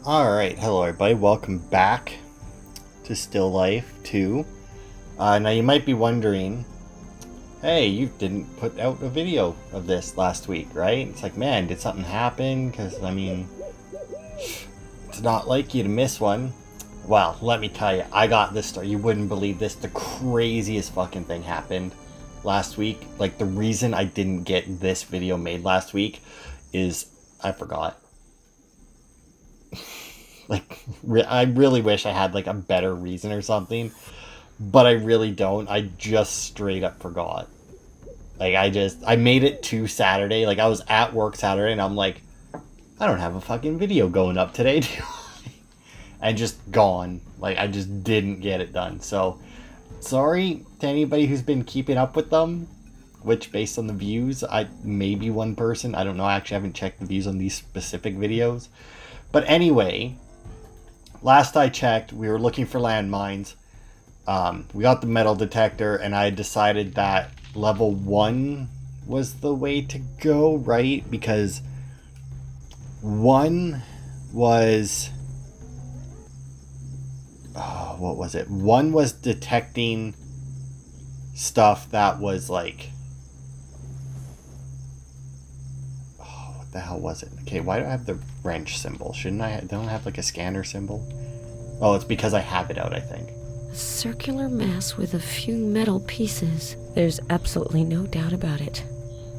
Alright, hello everybody, welcome back to Still Life 2. Now you might be wondering, hey, you didn't put out a video of this last week, right? It's like, man, did something happen? Because, I mean, it's not like you to miss one. Well, let me tell you, I got this story. You wouldn't believe this. The craziest fucking thing happened last week. Like, the reason I didn't get this video made last week is I forgot. Like, I really wish I had like a better reason or something, but I really don't. I just straight up forgot. Like, I made it to Saturday. Like, I was at work Saturday and I'm like, I don't have a fucking video going up today, do I? And just gone. Like, I just didn't get it done. So, sorry to anybody who's been keeping up with them, which based on the views, maybe one person. I don't know. I actually haven't checked the views on these specific videos. But anyway, last I checked, we were looking for landmines. We got the metal detector, and I decided that level 1 was the way to go, right? Because 1 was... Oh, what was it? 1 was detecting stuff that was like... Oh, what the hell was it? Okay, why do I have the wrench symbol? Shouldn't I? Don't I have like a scanner symbol? Oh, it's because I have it out, I think. A circular mass with a few metal pieces. There's absolutely no doubt about it.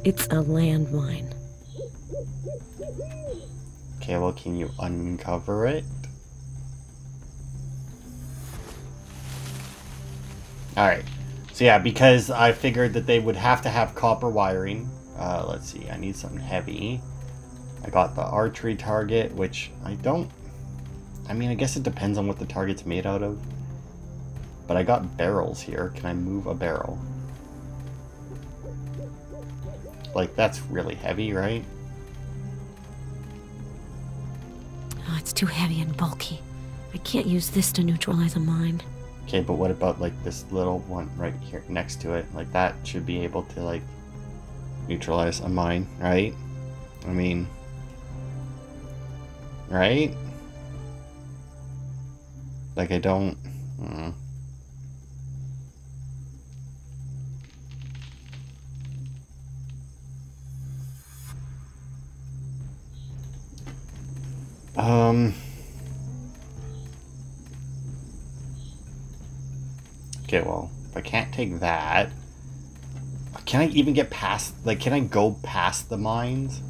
It's a landmine. Okay, well, can you uncover it? Alright. So yeah, because I figured that they would have to have copper wiring. Let's see, I need something heavy. I got the archery target, which I don't... I mean, I guess it depends on what the target's made out of. But I got barrels here. Can I move a barrel? Like, that's really heavy, right? Oh, it's too heavy and bulky. I can't use this to neutralize a mine. Okay, but what about, like, this little one right here next to it? Like, that should be able to, like, neutralize a mine, right? I mean... Right? Like, I don't... Okay, well, if I can't take that... Can I even get past... Like, can I go past the mines?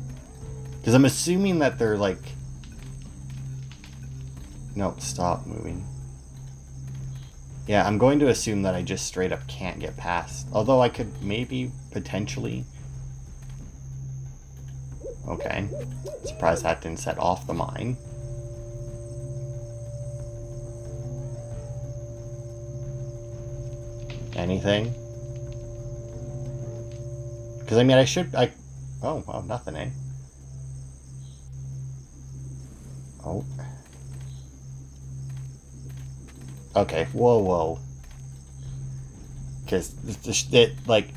Because I'm assuming that they're, like... No, stop moving. Yeah, I'm going to assume that I just straight up can't get past. Although I could maybe, potentially... Okay. Surprised that didn't set off the mine. Anything? Because, I mean, I should... Oh, well, nothing, eh? Oh. Okay, whoa. Because, it, like...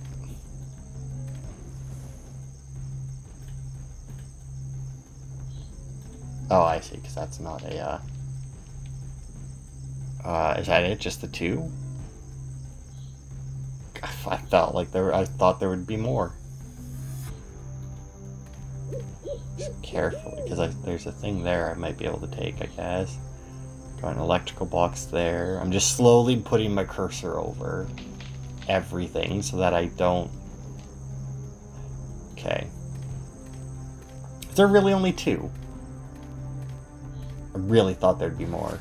Oh, I see, because that's not a, is that it? Just the 2? I felt like I thought there would be more. Just carefully, because there's a thing there I might be able to take, I guess. Got an electrical box there. I'm just slowly putting my cursor over everything so that I don't... Okay. Is there really only 2? I really thought there'd be more.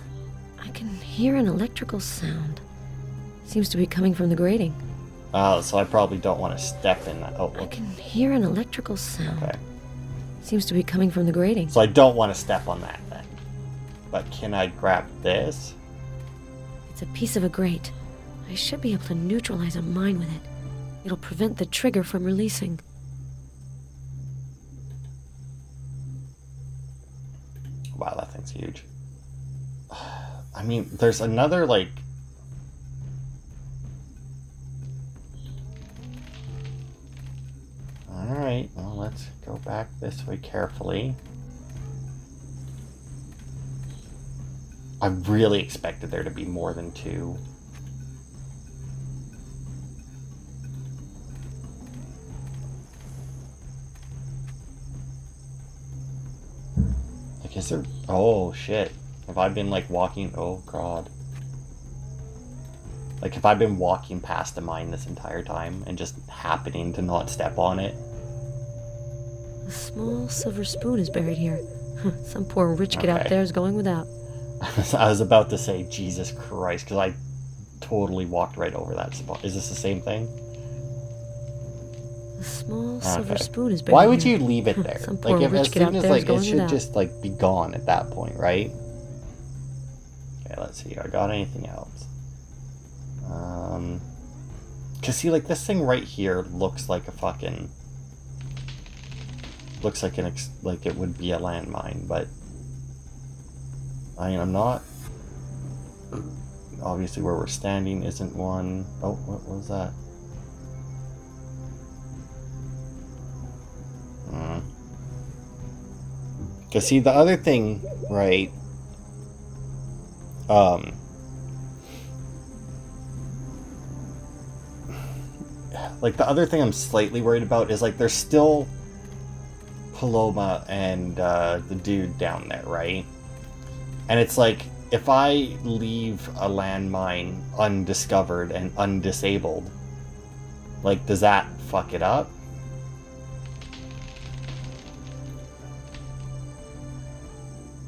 I can hear an electrical sound. Seems to be coming from the grating. Oh, so I probably don't want to step in that. Oh, I can hear an electrical sound. Okay. Seems to be coming from the grating. So I don't want to step on that then. But can I grab this? It's a piece of a grate. I should be able to neutralize a mine with it. It'll prevent the trigger from releasing. Wow, that thing's huge. I mean, there's another, like... Alright, well, let's go back this way carefully. I really expected there to be more than 2. Like, is there... Oh, shit. Have I been, like, walking... Oh, God. Like, have I been walking past a mine this entire time and just happening to not step on it? A small silver spoon is buried here. Some poor rich kid out Okay. there is going without. I was about to say, Jesus Christ, because I totally walked right over that spot. Is this the same thing? A small silver spoon is buried Why would here. you leave it there? Some poor Like, if rich as kid out soon as, there is like, it going should without. just, like, be gone at that point, right? Okay, let's see. I got anything else? Cause see, like, this thing right here looks like a fucking... Looks like like it would be a landmine, but... I mean, I'm not... Obviously, where we're standing isn't one. Oh, what was that? Cause see, the other thing, right? Like, the other thing I'm slightly worried about is, like, there's still Paloma and the dude down there, right? And it's like, if I leave a landmine undiscovered and undisabled, like, does that fuck it up?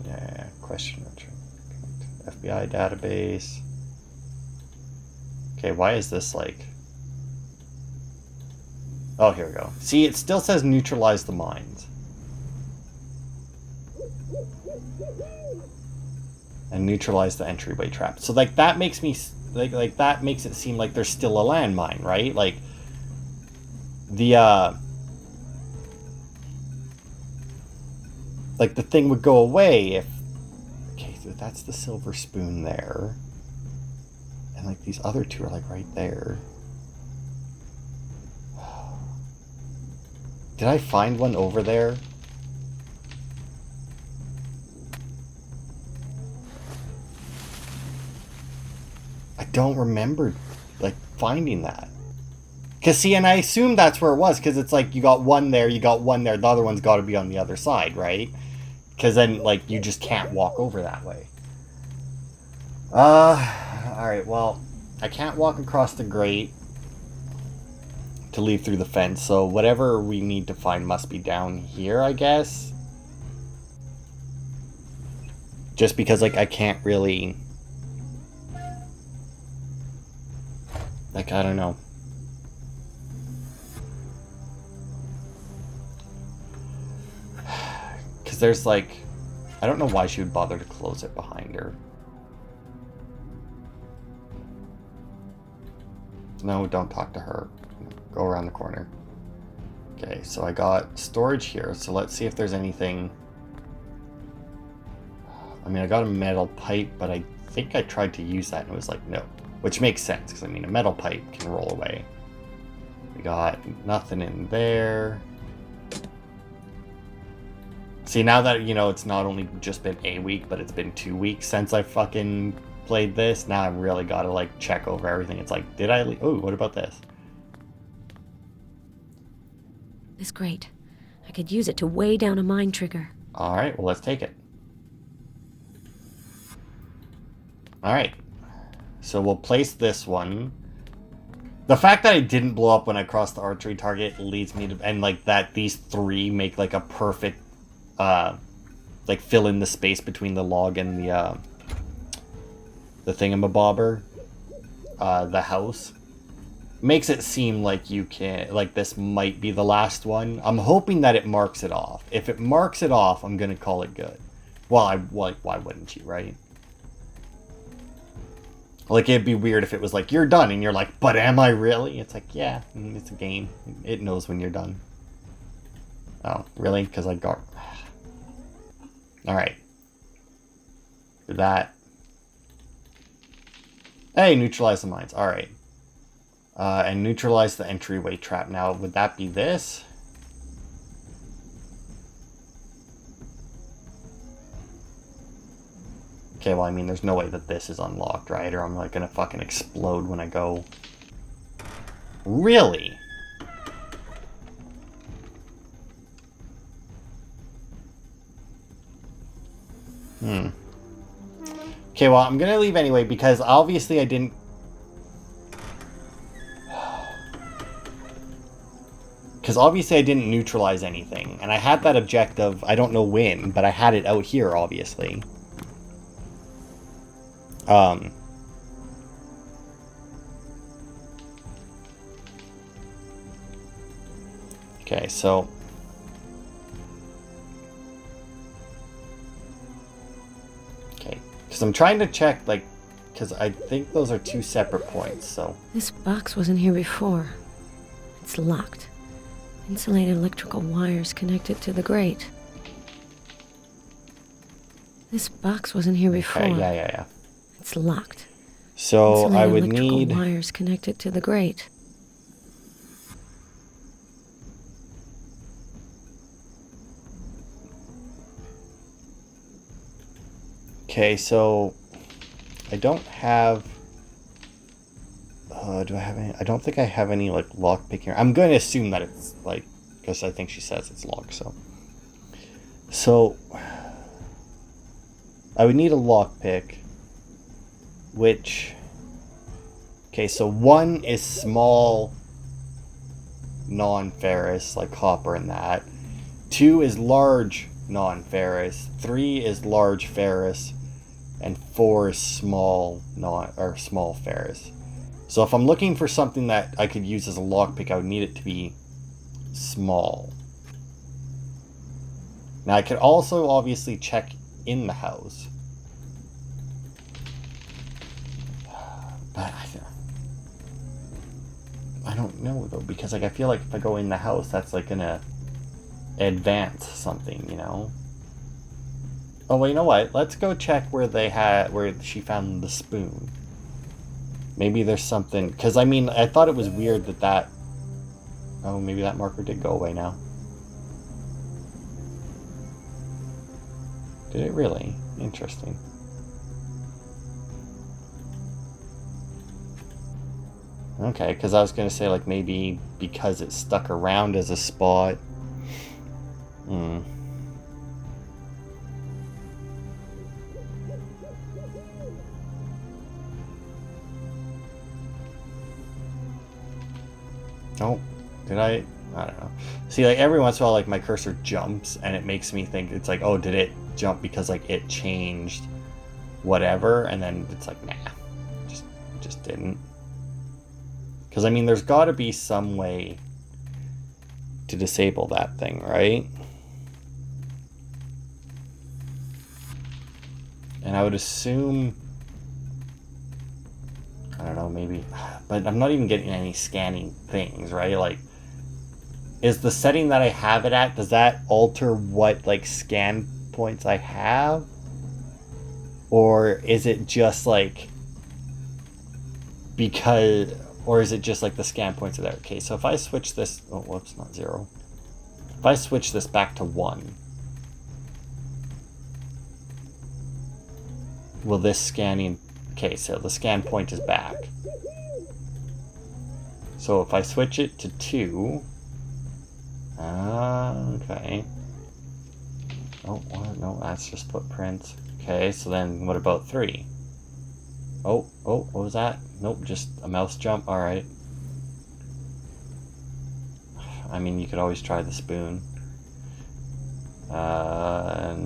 Yeah, question. FBI database. Okay, why is this like... Oh, here we go. See, it still says neutralize the mines. And neutralize the entryway trap. So, like, that makes me... Like that makes it seem like there's still a landmine, right? Like, the, like, the thing would go away if... Okay, so that's the silver spoon there. And, like, these other two are, like, right there. Did I find one over there? I don't remember, like, finding that. Because, see, and I assume that's where it was, because it's like, you got one there, the other one's got to be on the other side, right? Because then, like, you just can't walk over that way. Alright, well, I can't walk across the grate to leave through the fence, so whatever we need to find must be down here, I guess. Just because, like, I can't really... Like, I don't know. Because there's, like... I don't know why she would bother to close it behind her. No, don't talk to her. Go around the corner. Okay, so I got storage here, so let's see if there's anything... I mean, I got a metal pipe, but I think I tried to use that and it was like, no. Which makes sense, because I mean, a metal pipe can roll away. We got nothing in there. See, now that, you know, it's not only just been a week, but it's been 2 weeks since I fucking played this, now I've really got to, like, check over everything. It's like, did I leave? Oh, what about this? This grate. I could use it to weigh down a mine trigger. Alright, well, let's take it. Alright. So we'll place this one. The fact that I didn't blow up when I crossed the archery target leads me to... And, like, that these three make, like, a perfect... like, fill in the space between the log and the thingamabobber. The house. Makes it seem like you can... Like, this might be the last one. I'm hoping that it marks it off. If it marks it off, I'm gonna call it good. Well, why wouldn't you, right? Like, it'd be weird if it was like, you're done, and you're like, but am I really? It's like, yeah, it's a game. It knows when you're done. Oh, really? Because I got... Alright. Do that. Hey, neutralize the mines. Alright. And neutralize the entryway trap. Now, would that be this? Okay, well, I mean, there's no way that this is unlocked, right? Or I'm like gonna fucking explode when I go. Really? Okay, well, I'm gonna leave anyway because obviously I didn't. Because obviously I didn't neutralize anything. And I had that objective, I don't know when, but I had it out here, obviously. Okay, so... Okay, because I'm trying to check, like... Because I think those are two separate points, so... This box wasn't here before. It's locked. Insulated electrical wires connected to the grate. This box wasn't here before. Okay, yeah. It's locked. So Insulated I would electrical need... wires connected to the grate. Okay, so... I don't have... do I have any... I don't think I have any, like, lock picking. I'm going to assume that it's, like... Because I think she says it's locked, so... So... I would need a lockpick, which... Okay, so 1 is small non-ferrous, like copper and that. 2 is large non-ferrous. 3 is large ferrous. And 4 is small small ferrous. So if I'm looking for something that I could use as a lockpick, I would need it to be small. Now I could also obviously check in the house. But I don't know though, because like I feel like if I go in the house, that's like gonna advance something, you know? Oh well, you know what? Let's go check where she found the spoon. Maybe there's something, because I mean, I thought it was weird that oh, maybe that marker did go away now. Did it really? Interesting. Okay, because I was going to say, like, maybe because it stuck around as a spot. Oh, did I don't know. See, like, every once in a while, like, my cursor jumps, and it makes me think, it's like, oh, did it jump because, like, it changed whatever? And then it's like, nah, just didn't. Because, I mean, there's got to be some way to disable that thing, right? And I would assume... I don't know, maybe... But I'm not even getting any scanning things, right? Like, is the setting that I have it at, does that alter what, like, scan points I have? Or is it just, like... Because... Or is it just like the scan points are there? Okay, so if I switch this... Oh, whoops, not 0. If I switch this back to 1... Will this scanning... Okay, so the scan point is back. So if I switch it to 2... okay. Oh, no, that's just footprints. Okay, so then what about 3? Oh, what was that? Nope, just a mouse jump. Alright. I mean, you could always try the spoon.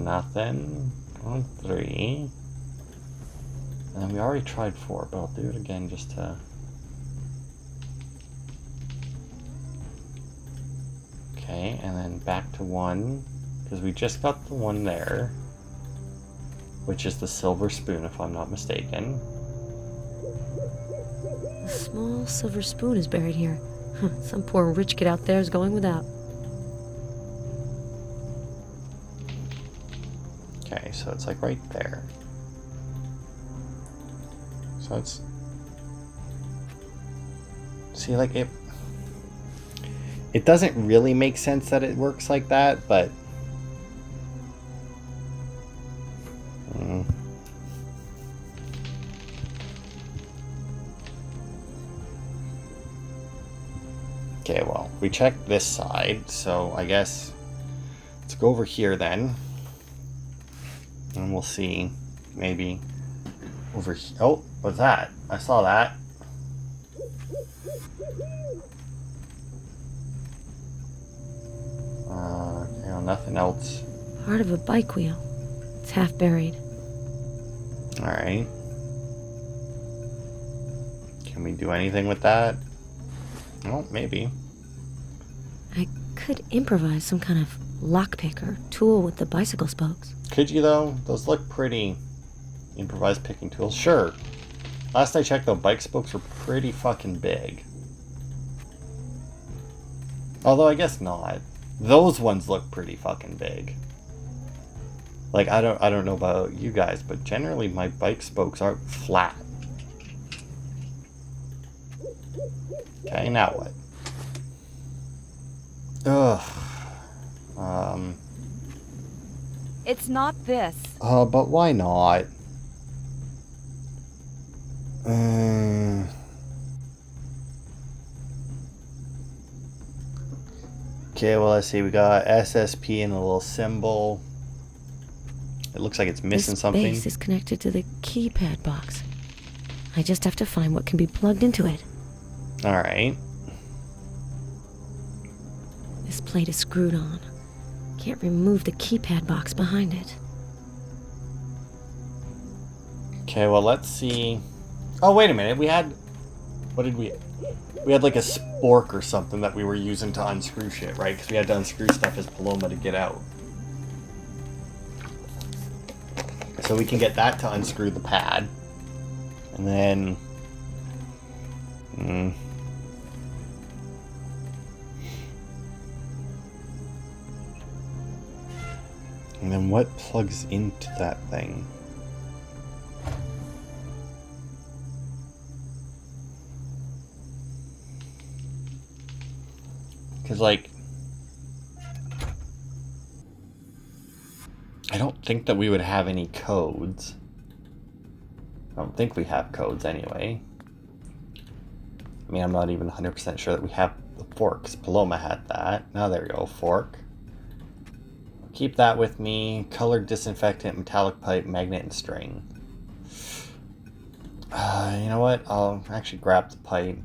Nothing. On 3. And we already tried 4, but I'll do it again just to... Okay, and then back to 1. Because we just got the one there. Which is the silver spoon, if I'm not mistaken. A small silver spoon is buried here. Some poor rich kid out there is going without. Okay, so it's like right there. So it's... See, like, it doesn't really make sense that it works like that, but... Okay, well, we checked this side, so I guess let's go over here then. And we'll see. Maybe over here. Oh, what's that? I saw that. Nothing else. Part of a bike wheel. It's half buried. Alright. Can we do anything with that? Well, maybe. I could improvise some kind of lockpick or tool with the bicycle spokes. Could you, though? Those look pretty. Improvised picking tools? Sure. Last I checked, though, bike spokes were pretty fucking big. Although, I guess not. Those ones look pretty fucking big. Like, I don't know about you guys, but generally my bike spokes aren't flat. Okay, now what? Ugh. It's not this. But why not? Okay, well, let's see. We got SSP and a little symbol. It looks like it's missing something. This base is connected to the keypad box. I just have to find what can be plugged into it. Alright. This plate is screwed on. Can't remove the keypad box behind it. Okay, well, let's see. Oh, wait a minute. We had... What did we... We had like a spork or something that we were using to unscrew shit, right? Because we had to unscrew stuff as Paloma to get out. So we can get that to unscrew the pad. And then... And then what plugs into that thing? Because, like... I don't think that we would have any codes. I don't think we have codes anyway. I mean, I'm not even 100% sure that we have the forks. Paloma had that. Now there we go, fork. Keep that with me. Colored disinfectant, metallic pipe, magnet, and string. You know what? I'll actually grab the pipe.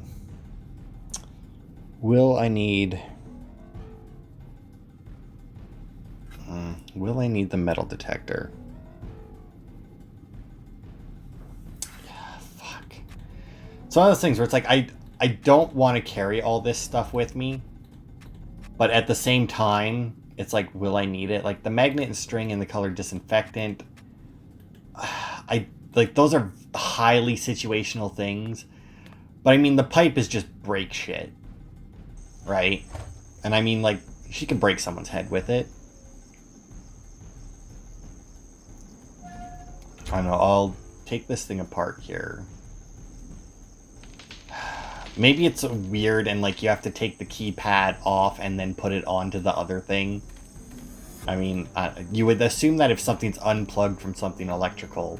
Will I need... Will I need the metal detector? Yeah, fuck. It's one of those things where it's like, I don't want to carry all this stuff with me. But at the same time, it's like, will I need it? Like, the magnet and string and the colored disinfectant... Like, those are highly situational things. But I mean, the pipe is just break shit. Right? And I mean, like, she can break someone's head with it. I don't know, I'll take this thing apart here. Maybe it's weird and, like, you have to take the keypad off and then put it onto the other thing. I mean, you would assume that if something's unplugged from something electrical,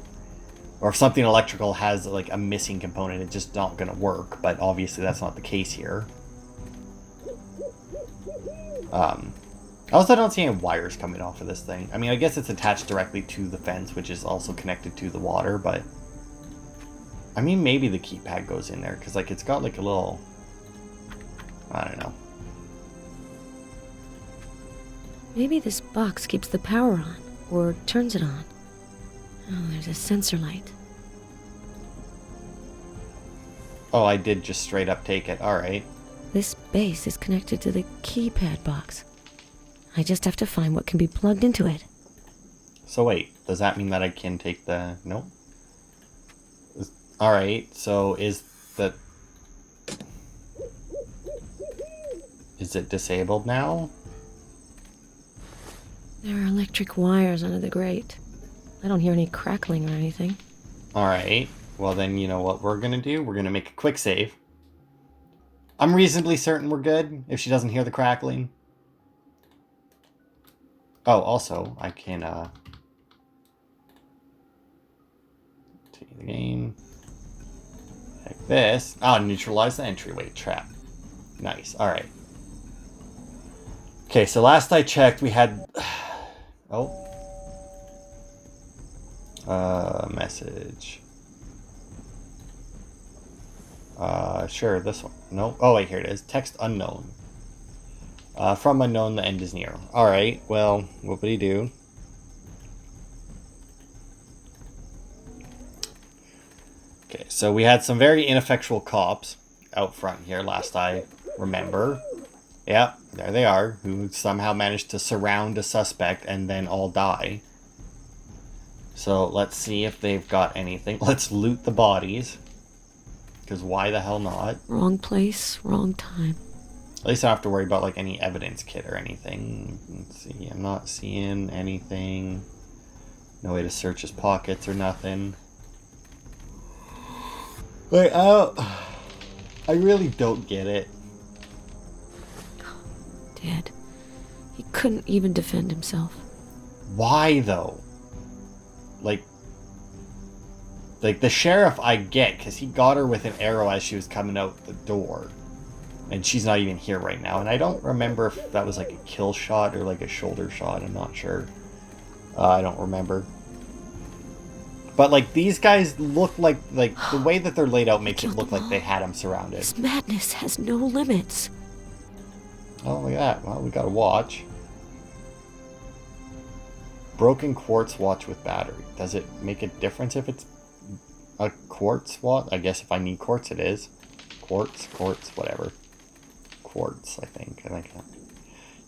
or if something electrical has, like, a missing component, it's just not going to work. But obviously that's not the case here. I also don't see any wires coming off of this thing. I mean, I guess it's attached directly to the fence, which is also connected to the water, but... I mean, maybe the keypad goes in there, because, like, it's got, like, a little... I don't know. Maybe this box keeps the power on, or turns it on. Oh, there's a sensor light. Oh, I did just straight up take it. Alright. This base is connected to the keypad box. I just have to find what can be plugged into it. So wait, does that mean that I can take the... Nope. Alright, so is the... Is it disabled now? There are electric wires under the grate. I don't hear any crackling or anything. Alright, well then you know what we're gonna do? We're gonna make a quick save. I'm reasonably certain we're good if she doesn't hear the crackling. Oh, also, I can, take the game. Like this. Oh, neutralize the entryway trap. Nice. Alright. Okay, so last I checked, we had... Oh. Message. Sure, this one. No. Oh, wait, here it is. Text unknown. From unknown, the end is near. Alright, well, what would he do? Okay, so we had some very ineffectual cops out front here, last I remember. Yep, there they are, who somehow managed to surround a suspect and then all die. So let's see if they've got anything. Let's loot the bodies. Because why the hell not? Wrong place, wrong time. At least I don't have to worry about like any evidence kit or anything. Let's see, I'm not seeing anything. No way to search his pockets or nothing. Like, I really don't get it. Dead. He couldn't even defend himself. Why though? Like the sheriff I get, because he got her with an arrow as she was coming out the door. And she's not even here right now. And I don't remember if that was like a kill shot or like a shoulder shot. I'm not sure. I don't remember. But like these guys look like the way that they're laid out makes it look like they had him surrounded. This madness has no limits. Oh, look at that. Well, we got a watch. Broken quartz watch with battery. Does it make a difference if it's a quartz watch? I guess if I need quartz, it is. Quartz, whatever. Quartz, I think.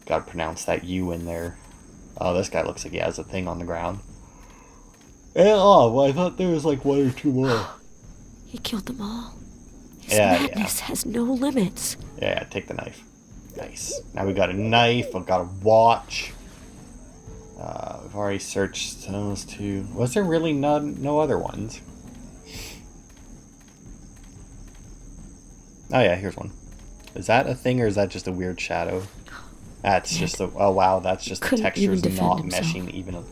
Gotta pronounce that U in there. Oh, this guy looks like he has a thing on the ground. Oh, well, I thought there was like one or two more. He killed them all. His madness has no limits. Yeah, take the knife. Nice. Now we got a knife. I've got a watch. We've already searched those two. Was there really no other ones? Oh yeah, here's one. Is that a thing or is that just a weird shadow? That's just a... Oh wow, that's just the textures not meshing even...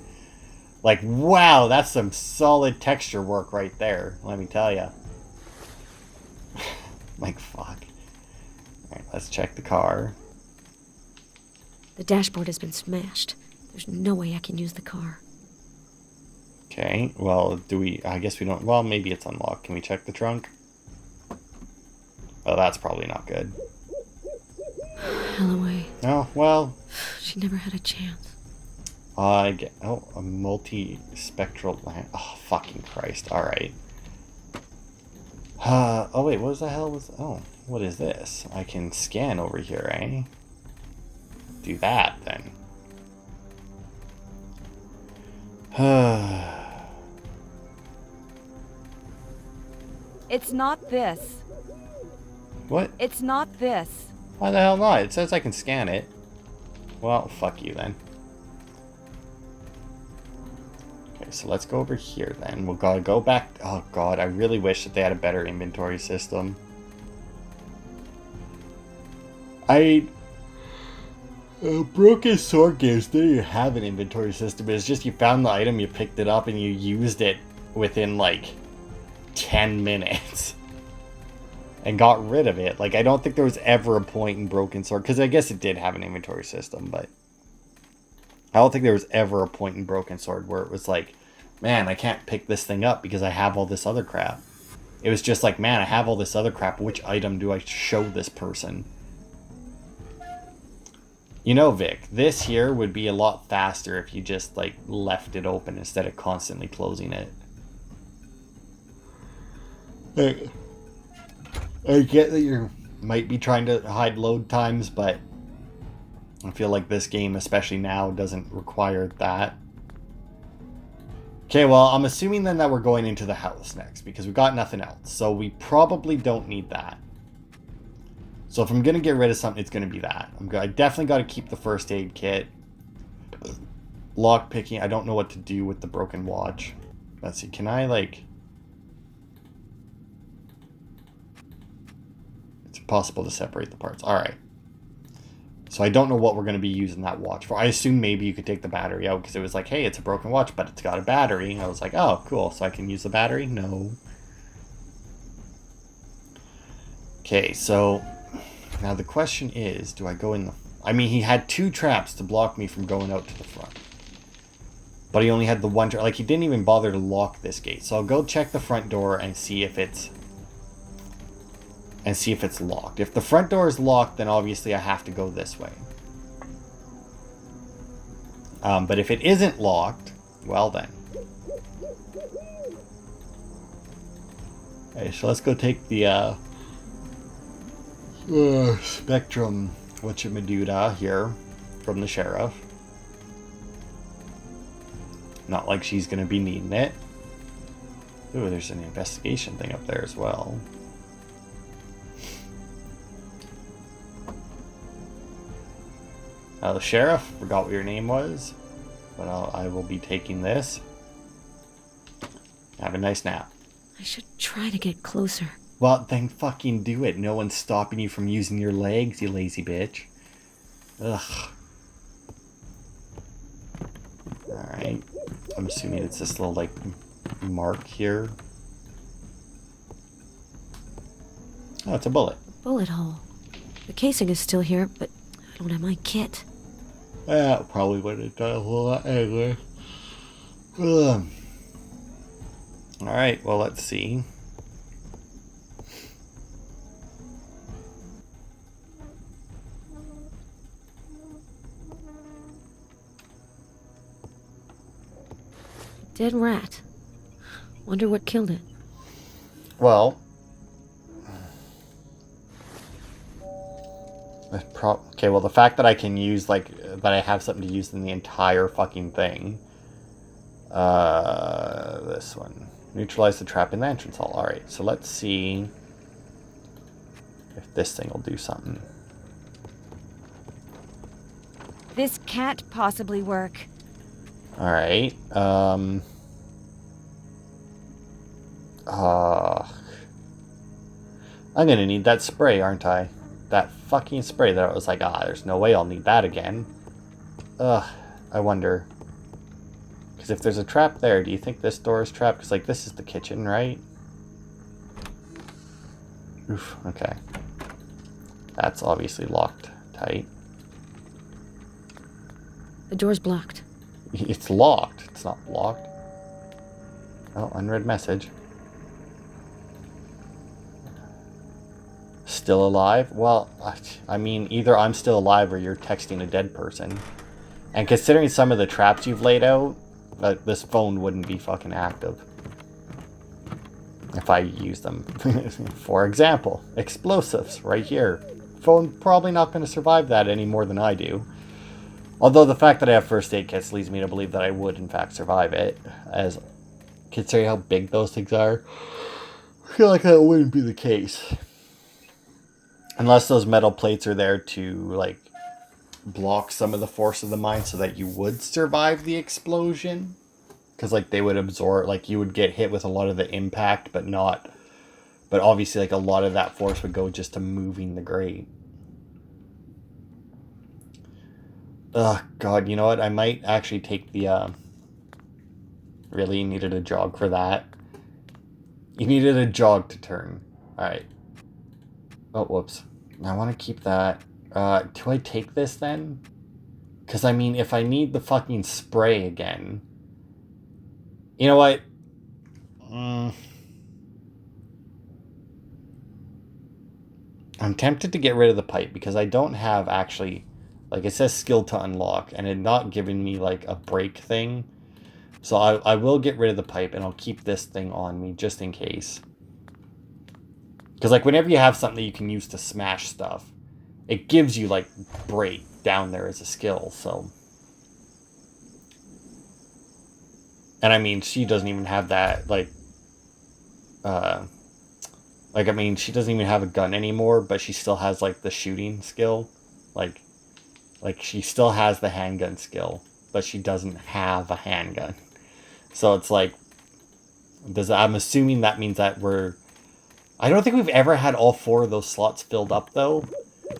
Like, wow, that's some solid texture work right there. Let me tell you. Like, fuck. Alright, let's check the car. The dashboard has been smashed. There's no way I can use the car. Okay, well, do we... I guess we don't... Well, maybe it's unlocked. Can we check the trunk? Oh, that's probably not good. Alloway. Oh, well... She never had a chance. I get... Oh, a multi-spectral lamp. Oh, fucking Christ. Alright. Oh, wait, what the hell was... Oh, what is this? I can scan over here, eh? Do that, then. It's not this. What? It's not this. Why the hell not? It says I can scan it. Well, fuck you then. Okay, so let's go over here then. We'll gotta go back. Oh god, I really wish that they had a better inventory system. Broken sword games don't even have an inventory system. It's just you found the item, you picked it up, and you used it within like 10 minutes. And got rid of it. Like, I don't think there was ever a point in Broken Sword, because I guess it did have an inventory system, but I don't think there was ever a point in Broken Sword where it was like, man, I can't pick this thing up because I have all this other crap. It was just like, man, I have all this other crap. Which item do I show this person? You know, Vic, this here would be a lot faster if you just, like, left it open instead of constantly closing it. I get that you might be trying to hide load times, but I feel like this game, especially now, doesn't require that. Okay, well, I'm assuming then that we're going into the house next, because we've got nothing else. So we probably don't need that. So if I'm going to get rid of something, it's going to be that. I definitely got to keep the first aid kit. Lock picking, I don't know what to do with the broken watch. Let's see, can I, like... It's impossible to separate the parts. Alright. So I don't know what we're going to be using that watch for. I assume maybe you could take the battery out, because it was like, hey, it's a broken watch, but it's got a battery. And I was like, oh, cool, so I can use the battery? No. Okay, so... Now the question is, do I go in the... I mean, he had 2 traps to block me from going out to the front. But he only had the 1 trap. Like, he didn't even bother to lock this gate. So I'll go check the front door and see if it's... locked. If the front door is locked, then obviously I have to go this way. But if it isn't locked, well then. Okay, so let's go take the Spectrum whatchamaduda here from the sheriff. Not like she's going to be needing it. Ooh, there's an investigation thing up there as well. The sheriff, forgot what your name was, but I will be taking this. Have a nice nap. I should try to get closer. Well, then fucking do it. No one's stopping you from using your legs, you lazy bitch. Ugh. Alright. I'm assuming it's this little, like, mark here. Oh, it's a bullet. Bullet hole. The casing is still here, but I don't have my kit. Probably would have done a whole lot anyway. Alright, well, let's see. Dead rat. Wonder what killed it. Well, okay, well, the fact that I can use, like, that I have something to use in the entire fucking thing. This one. Neutralize the trap in the entrance hall. Alright, so let's see if this thing will do something. This can't possibly work. Alright, I'm gonna need that spray, aren't I? That fucking spray that I was like, there's no way I'll need that again. I wonder. Because if there's a trap there, do you think this door is trapped? Because, like, this is the kitchen, right? Oof, okay. That's obviously locked tight. The door's blocked. It's locked. It's not blocked. Oh, unread message. Still alive? Well, I mean, either I'm still alive or you're texting a dead person. And considering some of the traps you've laid out, this phone wouldn't be fucking active if I use them. For example, explosives right here. Phone probably not going to survive that any more than I do. Although the fact that I have first aid kits leads me to believe that I would in fact survive it, as considering how big those things are, I feel like that wouldn't be the case. Unless those metal plates are there to, like, block some of the force of the mine so that you would survive the explosion. Because, like, they would absorb, like, you would get hit with a lot of the impact, but not, but obviously, like, a lot of that force would go just to moving the grate. Ugh, God, you know what? I might actually take the, really needed a jog for that. You needed a jog to turn. Alright. Oh, whoops. I want to keep that. Do I take this then? Because, I mean, if I need the fucking spray again... You know what? I'm tempted to get rid of the pipe because I don't have actually... Like, it says skill to unlock, and it's not giving me, like, a break thing. So I will get rid of the pipe, and I'll keep this thing on me, just in case. Because, like, whenever you have something that you can use to smash stuff, it gives you, like, break down there as a skill, so... And, I mean, she doesn't even have that, like... I mean, she doesn't even have a gun anymore, but she still has, like, the shooting skill. Like, she still has the handgun skill, but she doesn't have a handgun. So it's like, I'm assuming that means that I don't think we've ever had all 4 of those slots filled up, though.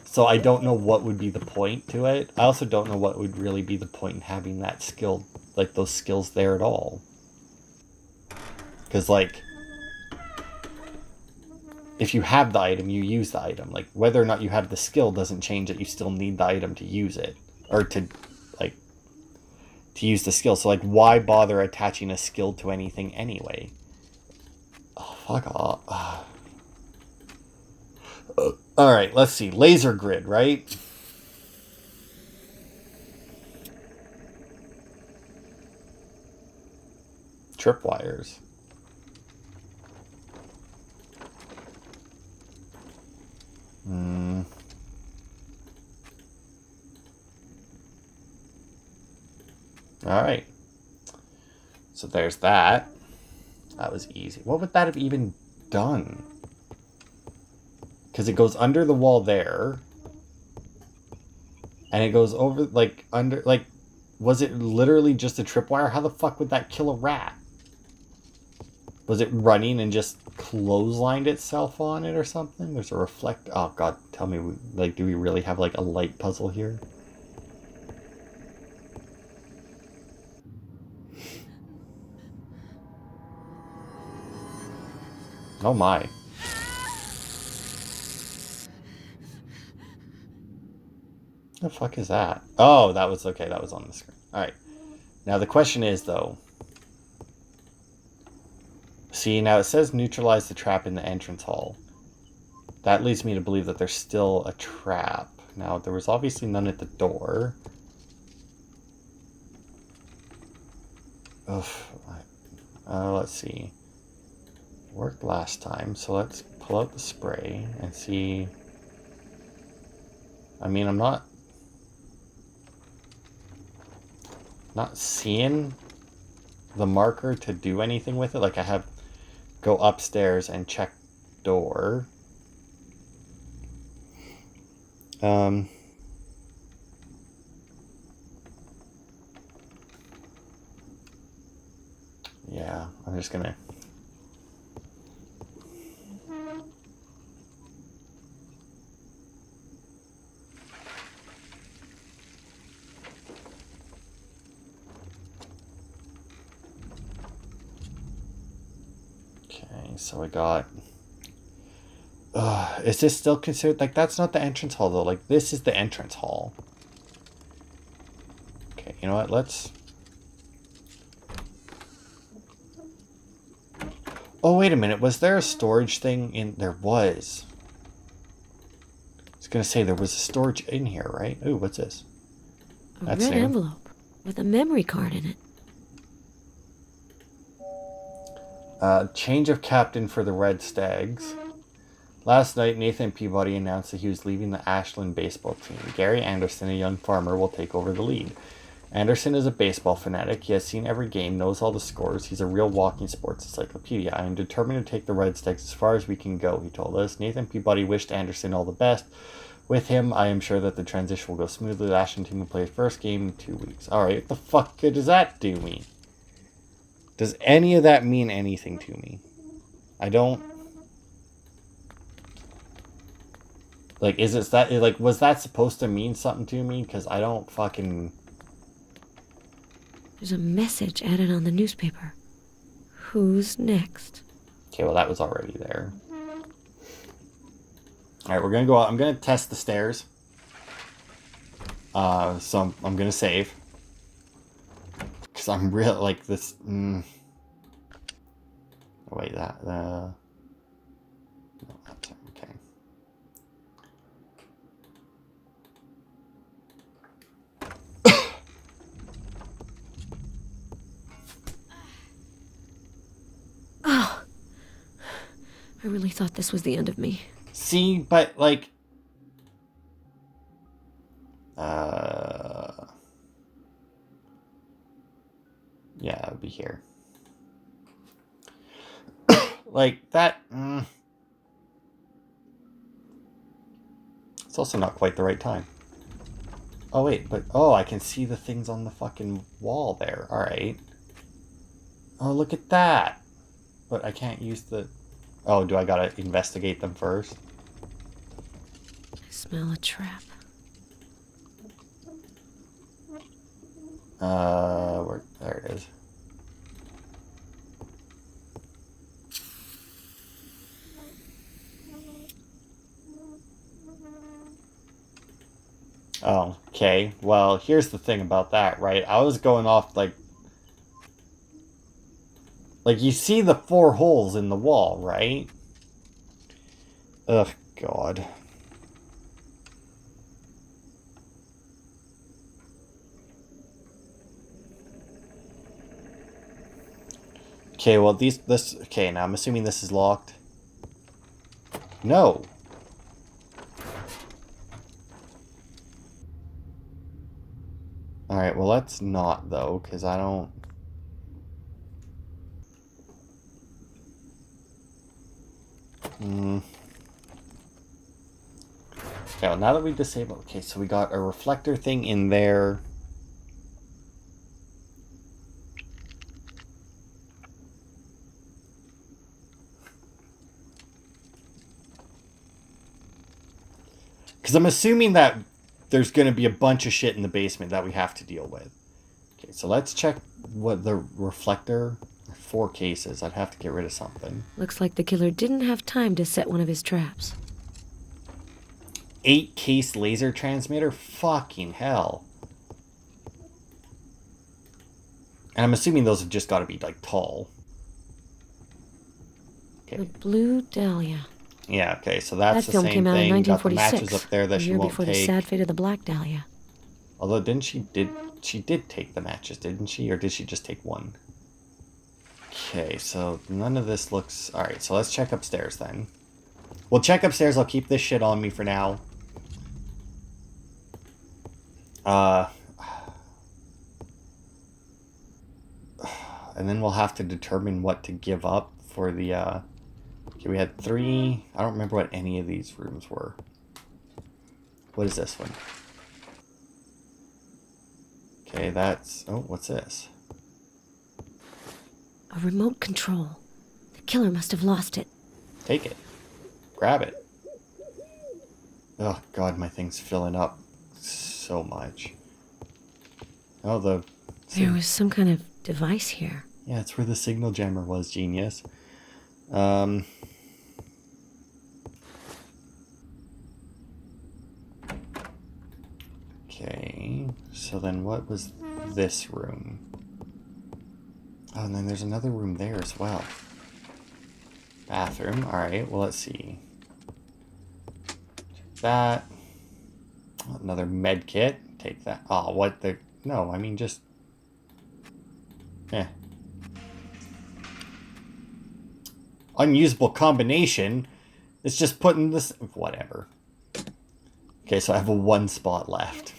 So I don't know what would be the point to it. I also don't know what would really be the point in having that skill, like, those skills there at all. Because, like... if you have the item, you use the item. Like, whether or not you have the skill doesn't change it. You still need the item to use it. Or to, like, to use the skill. So, like, why bother attaching a skill to anything anyway? Oh, fuck off. Alright, let's see. Laser grid, right? Tripwires. Alright. So there's that. That was easy. What would that have even done? Because it goes under the wall there. And it goes over, like, under, like, was it literally just a tripwire? How the fuck would that kill a rat? Was it running and just clotheslined itself on it or something? There's a reflect. Oh god, tell me, like, do we really have like a light puzzle here? Oh my. The fuck is that? Oh, that was okay. That was on the screen. All right. Now the question is though. See, now it says neutralize the trap in the entrance hall. That leads me to believe that there's still a trap. Now, there was obviously none at the door. Ugh. Let's see. Worked last time, so let's pull out the spray and see. I mean, I'm not seeing the marker to do anything with it. Like, I have go upstairs and check door. Yeah, I'm just gonna. Okay, so I got. Is this still considered, like, that's not the entrance hall though, like, this is the entrance hall. Okay, you know what, let's... Oh, wait a minute, was there a storage thing in... There was. I was gonna say, there was a storage in here, right? Ooh, what's this? A red envelope with a memory card in it. Change of captain for the Red Stags. Last night, Nathan Peabody announced that he was leaving the Ashland baseball team. Gary Anderson, a young farmer, will take over the lead. Anderson is a baseball fanatic. He has seen every game, knows all the scores. He's a real walking sports encyclopedia. I am determined to take the Red Stags as far as we can go, he told us. Nathan Peabody wished Anderson all the best. With him, I am sure that the transition will go smoothly. The Ashland team will play his first game in 2 weeks. Alright, what the fuck does that do me? Does any of that mean anything to me? I don't... Like, is it that, like, was that supposed to mean something to me? Because I don't fucking... There's a message added on the newspaper. Who's next? Okay, well, that was already there. Alright, we're gonna go out. I'm gonna test the stairs. So I'm gonna save. Because I'm real, like, this... Oh, wait, that... No, that's okay. Oh, I really thought this was the end of me. See, but, like... Yeah, it would be here. Like, that... It's also not quite the right time. Oh, wait, but... Oh, I can see the things on the fucking wall there. Alright. Oh, look at that! But I can't use the... Oh, do I gotta investigate them first? I smell a trap. There it is. Oh, okay. Well, here's the thing about that, right? I was going off, like, you see the 4 holes in the wall, right? Ugh, God. Okay, well, okay, now I'm assuming this is locked. No. Alright, well, let's not, though, because I don't... Okay, well, now that we disabled... Okay, so we got a reflector thing in there. Because I'm assuming that there's going to be a bunch of shit in the basement that we have to deal with. Okay, so let's check what the reflector... 4 cases. I'd have to get rid of something. Looks like the killer didn't have time to set one of his traps. 8-case laser transmitter? Fucking hell. And I'm assuming those have just got to be, like, tall. Okay. The Blue Dahlia. Yeah, okay, so that's that the same thing. That film came out in 1946. Got the matches up there that she won't before take. The sad fate of the Black Dahlia. Although, she did take the matches, didn't she? Or did she just take one? Okay, so none of this looks... Alright, so let's check upstairs then. We'll check upstairs. I'll keep this shit on me for now. And then we'll have to determine what to give up for the... Okay, we had 3... I don't remember what any of these rooms were. What is this one? Okay, that's... Oh, what's this? A remote control. The killer must have lost it. Take it. Grab it. Oh, God, my thing's filling up so much. Oh, there was some kind of device here. Yeah, it's where the signal jammer was, genius. Okay, so then what was this room? Oh, and then there's another room there as well. Bathroom. Alright, well, let's see. That. Another med kit. Take that. Oh, what the... No, I mean, just... Unusable combination. It's just putting this... Whatever. Okay, so I have a 1 spot left.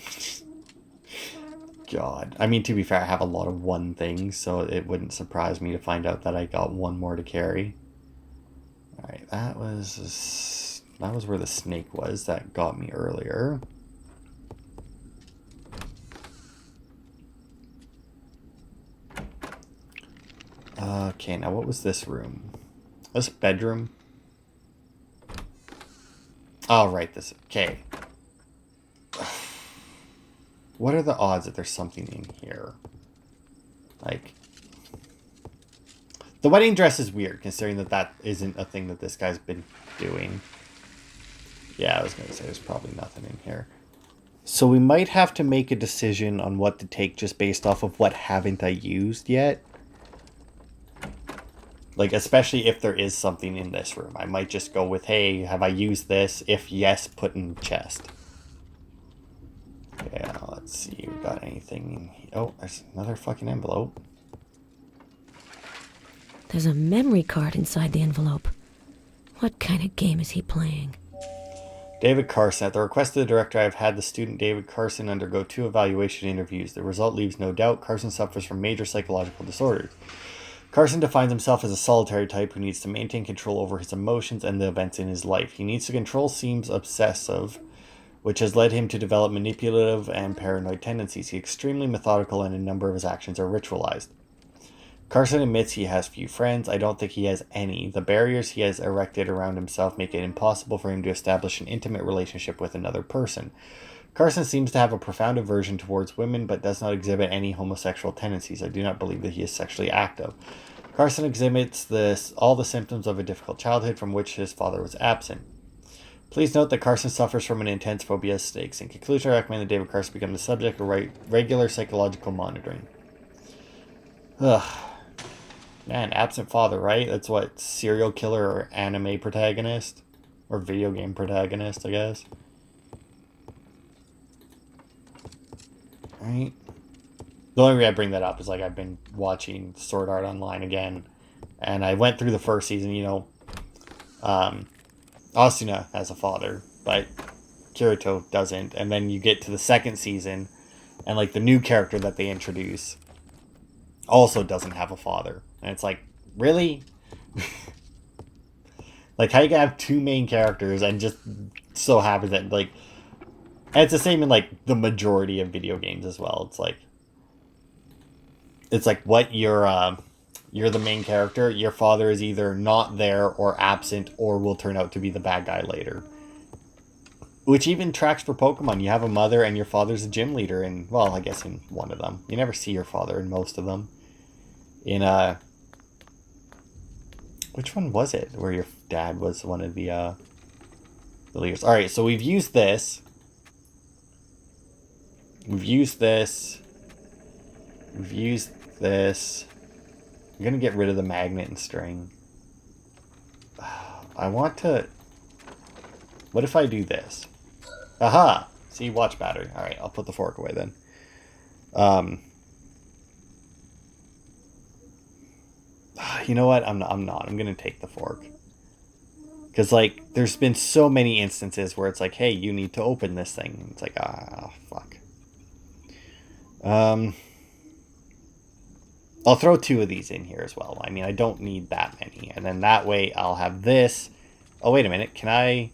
God. I mean, to be fair, I have a lot of 1 things, so it wouldn't surprise me to find out that I got 1 more to carry. Alright, that was where the snake was that got me earlier. Okay, now what was this room? This bedroom? Oh, right, this... Okay. What are the odds that there's something in here? Like... The wedding dress is weird, considering that isn't a thing that this guy's been doing. Yeah, I was going to say there's probably nothing in here. So we might have to make a decision on what to take just based off of what haven't I used yet. Like, especially if there is something in this room. I might just go with, hey, have I used this? If yes, put in chest. Okay, let's see. We got anything in here? Oh, there's another fucking envelope. There's a memory card inside the envelope. What kind of game is he playing? David Carson. At the request of the director, I have had the student David Carson undergo 2 evaluation interviews. The result leaves no doubt. Carson suffers from major psychological disorders. Carson defines himself as a solitary type who needs to maintain control over his emotions and the events in his life. He needs to control seems obsessive, which has led him to develop manipulative and paranoid tendencies. He's extremely methodical and a number of his actions are ritualized. Carson admits he has few friends. I don't think he has any. The barriers he has erected around himself make it impossible for him to establish an intimate relationship with another person. Carson seems to have a profound aversion towards women, but does not exhibit any homosexual tendencies. I do not believe that he is sexually active. Carson exhibits all the symptoms of a difficult childhood from which his father was absent. Please note that Carson suffers from an intense phobia of snakes. In conclusion, I recommend that David Carson become the subject of regular psychological monitoring. Ugh. Man, absent father, right? That's what, serial killer or anime protagonist? Or video game protagonist, I guess. Right? The only reason I bring that up is, like, I've been watching Sword Art Online again. And I went through the first season, you know. Asuna has a father, but Kirito doesn't. And then you get to the second season, and, like, the new character that they introduce also doesn't have a father. And it's like, really? Like, how you can have two main characters and just so happens that, like... And it's the same in, like, the majority of video games as well. It's like what you're the main character. Your father is either not there or absent or will turn out to be the bad guy later. Which even tracks for Pokemon. You have a mother and your father's a gym leader in, well, I guess in one of them. You never see your father in most of them. In, which one was it? Where your dad was one of the leaders. Alright, so we've used this. We've used this. We've used this. I'm going to get rid of the magnet and string. I want to... What if I do this? Aha! See, watch battery. Alright, I'll put the fork away then. You know what? I'm not. I'm going to take the fork. Because, like, there's been so many instances where it's like, hey, you need to open this thing. It's like, fuck. I'll throw two of these in here as well. I mean, I don't need that many. And then that way I'll have this. Oh, wait a minute. Can I...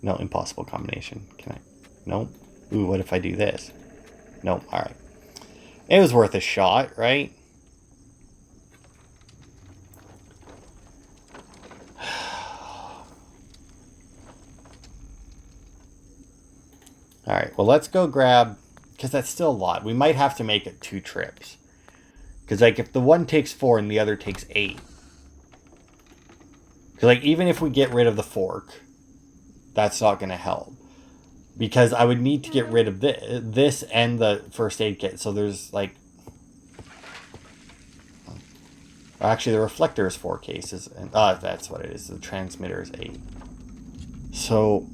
No, impossible combination. Can I... Nope. Ooh, what if I do this? Nope. Alright. It was worth a shot, right? Alright, well, let's go grab... Because that's still a lot. We might have to make it 2 trips. Because, like, if the one takes 4 and the other takes 8... Because, like, even if we get rid of the fork, that's not going to help. Because I would need to get rid of this and the first aid kit. So there's, like... Actually, the reflector is 4 cases. And that's what it is. The transmitter is 8. So...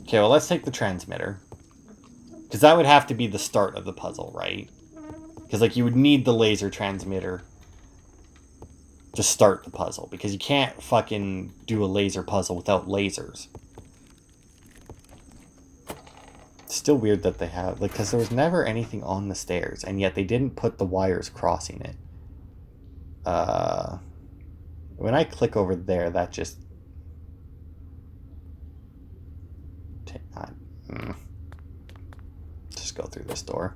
Okay, well, let's take the transmitter. Because that would have to be the start of the puzzle, right? Because, like, you would need the laser transmitter to start the puzzle. Because you can't fucking do a laser puzzle without lasers. It's still weird that they have... Like, because there was never anything on the stairs. And yet they didn't put the wires crossing it. When I click over there, that just... Just go through this door.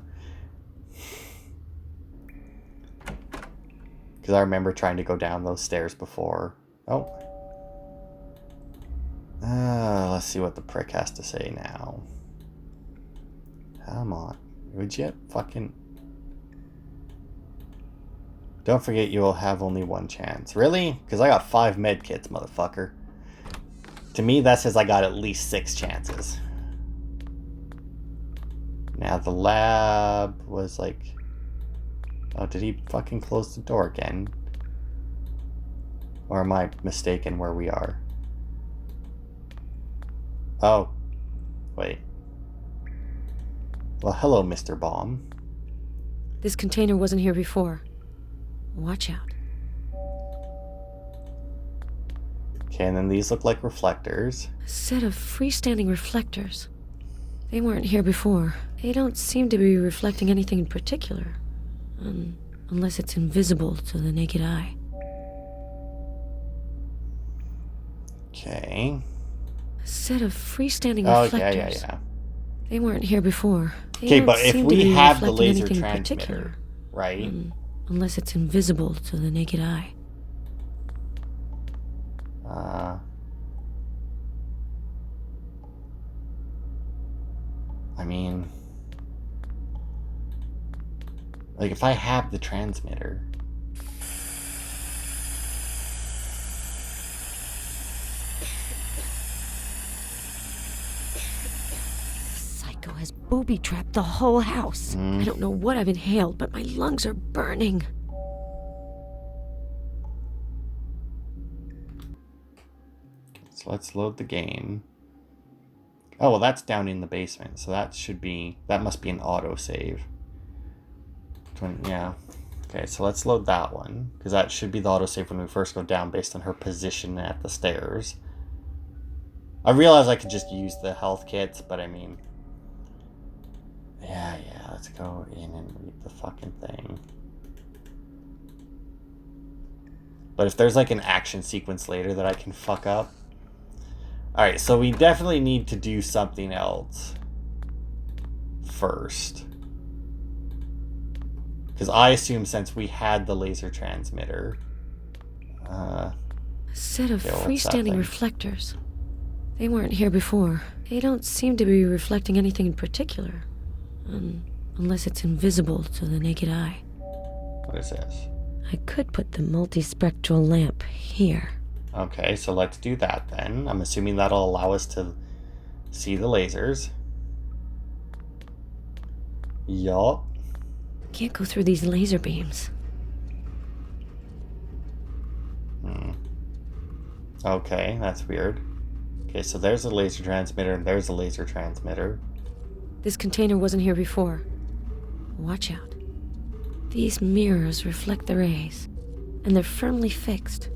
Because I remember trying to go down those stairs before. Oh. Let's see what the prick has to say now. Come on. Would you fucking... Don't forget you will have only 1 chance. Really? Because I got 5 med kits, motherfucker. To me, that says I got at least 6 chances. Now, the lab was like... Oh, did he fucking close the door again? Or am I mistaken where we are? Oh. Wait. Well, hello, Mr. Bomb. This container wasn't here before. Watch out. Okay, and then these look like reflectors. A set of freestanding reflectors. They weren't here before. They don't seem to be reflecting anything in particular. Unless it's invisible to the naked eye. Okay. A set of freestanding reflectors. Yeah. They weren't here before. They Okay, don't but if seem to we be have the reflecting laser anything in transmitter, particular. right? Unless it's invisible to the naked eye. mean, like, if I have the transmitter. Psycho has booby-trapped the whole house. I don't know what I've inhaled, but my lungs are burning. So let's load the game. Oh, well, that's down in the basement, so that must be an autosave. Yeah. Okay, so let's load that one, because that should be the autosave when we first go down based on her position at the stairs. I realize I could just use the health kits, but I mean... Yeah, let's go in and read the fucking thing. But if there's like an action sequence later that I can fuck up... Alright, so we definitely need to do something else first. Because I assume since we had the laser transmitter... A set of freestanding reflectors. They weren't here before. They don't seem to be reflecting anything in particular. Unless it's invisible to the naked eye. What is this? I could put the multispectral lamp here. Okay, so let's do that then. I'm assuming that'll allow us to see the lasers. Yup. Can't go through these laser beams. Okay, that's weird. Okay, so there's a laser transmitter and there's a laser transmitter. This container wasn't here before. Watch out. These mirrors reflect the rays, and they're firmly fixed.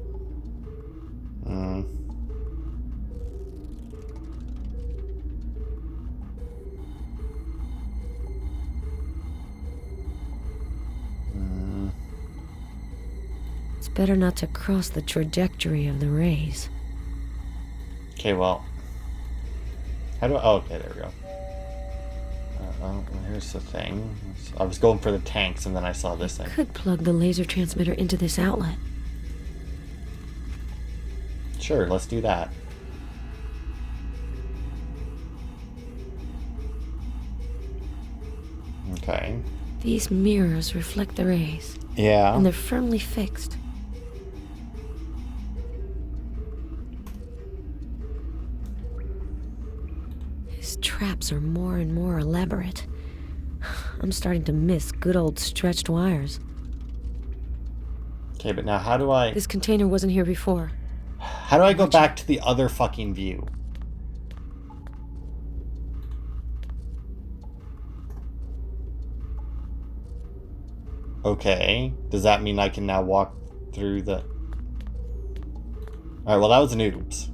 It's better not to cross the trajectory of the rays. Okay, well... How do I... Oh, okay, there we go. Well, here's the thing. I was going for the tanks, and then I saw this thing. Could plug the laser transmitter into this outlet. Sure, let's do that. Okay. These mirrors reflect the rays. Yeah. And they're firmly fixed. His traps are more and more elaborate. I'm starting to miss good old stretched wires. Okay, but now how do I... This container wasn't here before. How do I go back to the other fucking view? Okay. Does that mean I can now walk through the... Alright, well that was an oops.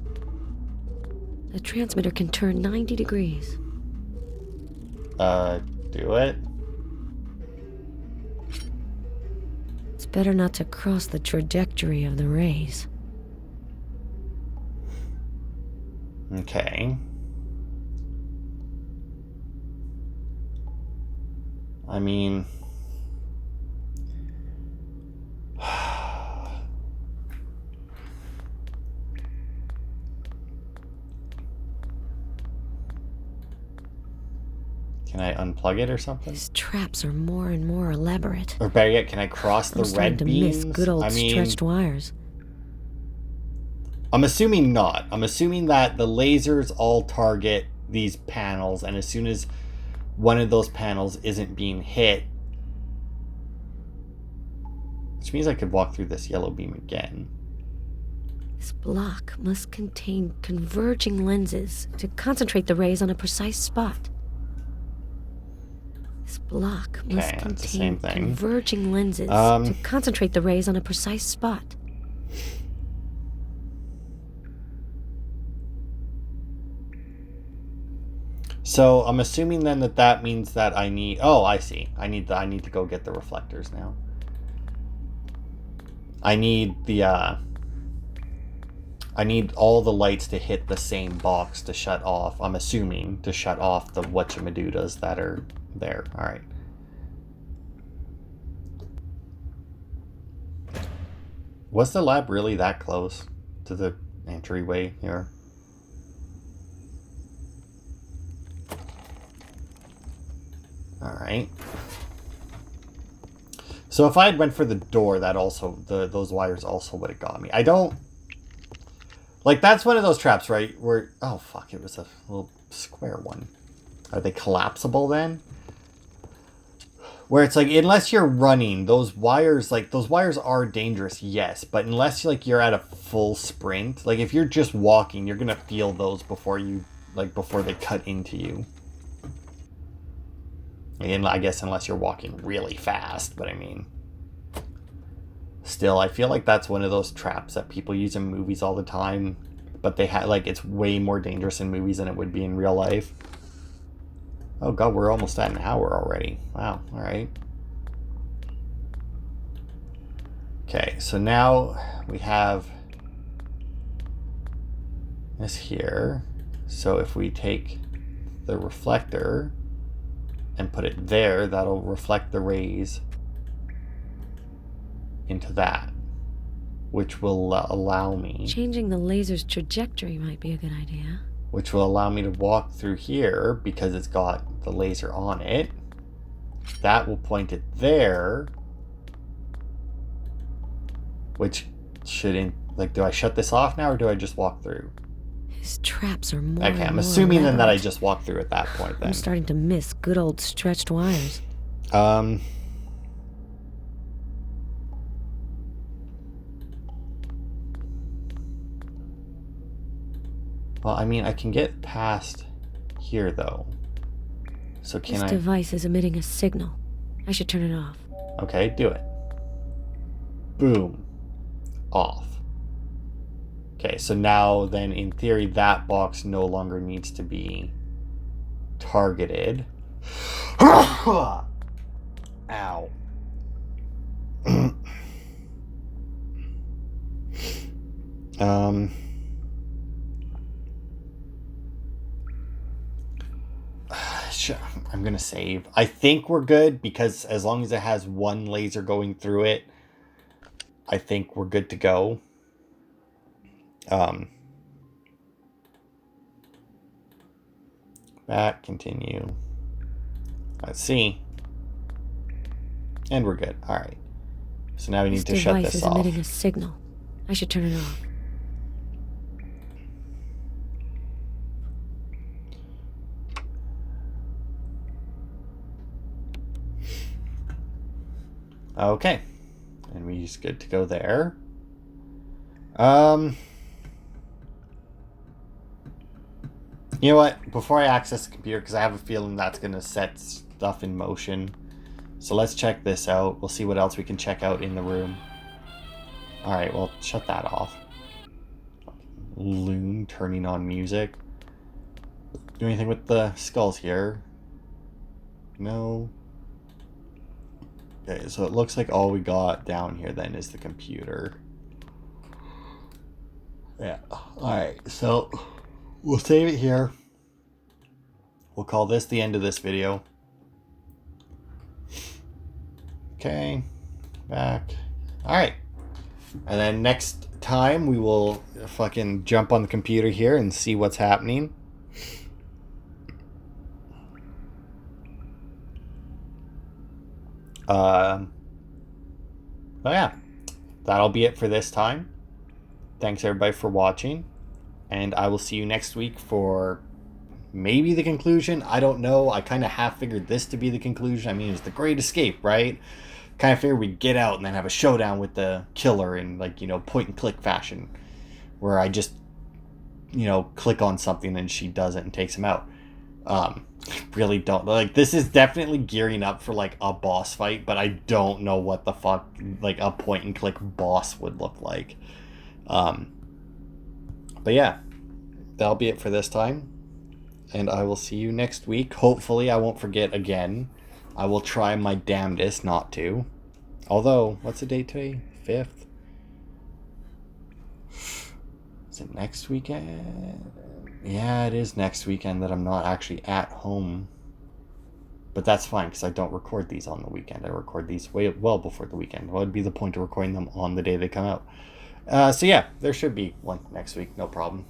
The transmitter can turn 90 degrees. Do it? It's better not to cross the trajectory of the rays. Okay. I mean... Can I unplug it or something? His traps are more and more elaborate. Or better yet, can I cross the red beams? Miss good old stretched wires. I'm assuming not. I'm assuming that the lasers all target these panels, and as soon as one of those panels isn't being hit, which means I could walk through this yellow beam again. This block must contain converging lenses to concentrate the rays on a precise spot. This block must contain converging lenses to concentrate the rays on a precise spot. So I'm assuming then that means that I need... Oh, I see. I need to go get the reflectors now. I need the I need all the lights to hit the same box to shut off. I'm assuming to shut off the whatchamadoodles that are there. All right. Was the lab really that close to the entryway here? Alright. So if I had went for the door, that also, those wires also would have got me. I don't... Like, that's one of those traps, right? Where... Oh, fuck, it was a little square one. Are they collapsible then? Where it's like, unless you're running, those wires are dangerous, yes. But unless, like, you're at a full sprint, like, if you're just walking, you're gonna feel those before they cut into you. And I guess unless you're walking really fast, but I mean... Still, I feel like that's one of those traps that people use in movies all the time. But they like, it's way more dangerous in movies than it would be in real life. Oh god, we're almost at an hour already. Wow, alright. Okay, so now we have this here. So if we take the reflector and put it there, that'll reflect the rays into that, which will allow me... Changing the laser's trajectory might be a good idea. Which will allow me to walk through here because it's got the laser on it. That will point it there. Which shouldn't... Like, do I shut this off now or do I just walk through? His traps are more Okay, I'm more assuming then that I elaborate. just walk through at that point then. I'm starting to miss good old stretched wires. Well, I mean, I can get past here, though. So can This I... device is emitting a signal. I should turn it off. Okay, do it. Boom. Off. Okay, so now then, in theory, that box no longer needs to be targeted. Ow. I'm gonna save. I think we're good because as long as it has one laser going through it, I think we're good to go. Back, continue. Let's see. And we're good. Alright. So now we need to shut this off. This device is emitting a signal. I should turn it off. Okay. And we're just good to go there. You know what? Before I access the computer, because I have a feeling that's going to set stuff in motion. So let's check this out. We'll see what else we can check out in the room. Alright, well, shut that off. Loon turning on music. Do anything with the skulls here? No. Okay, so it looks like all we got down here then is the computer. Yeah. Alright, so we'll save it here. We'll call this the end of this video. Okay. Back. Alright. And then next time we will fucking jump on the computer here and see what's happening. But yeah, that'll be it for this time. Thanks everybody for watching, and I will see you next week for maybe the conclusion. I don't know. I kind of half figured this to be the conclusion. I mean, it's the Great Escape, right? Kind of figured we'd get out and then have a showdown with the killer in, like, you know, point and click fashion, where I just, you know, click on something and she does it and takes him out. Really don't, like, this is definitely gearing up for like a boss fight, but I don't know what the fuck like a point and click boss would look like. But yeah, that'll be it for this time, and I will see you next week. Hopefully I won't forget again. I will try my damnedest not to. Although, what's the date today? 5th? Is it next weekend? Yeah, it is next weekend that I'm not actually at home. But that's fine, because I don't record these on the weekend. I record these well before the weekend. What would be the point of recording them on the day they come out? So yeah, there should be one next week, no problem.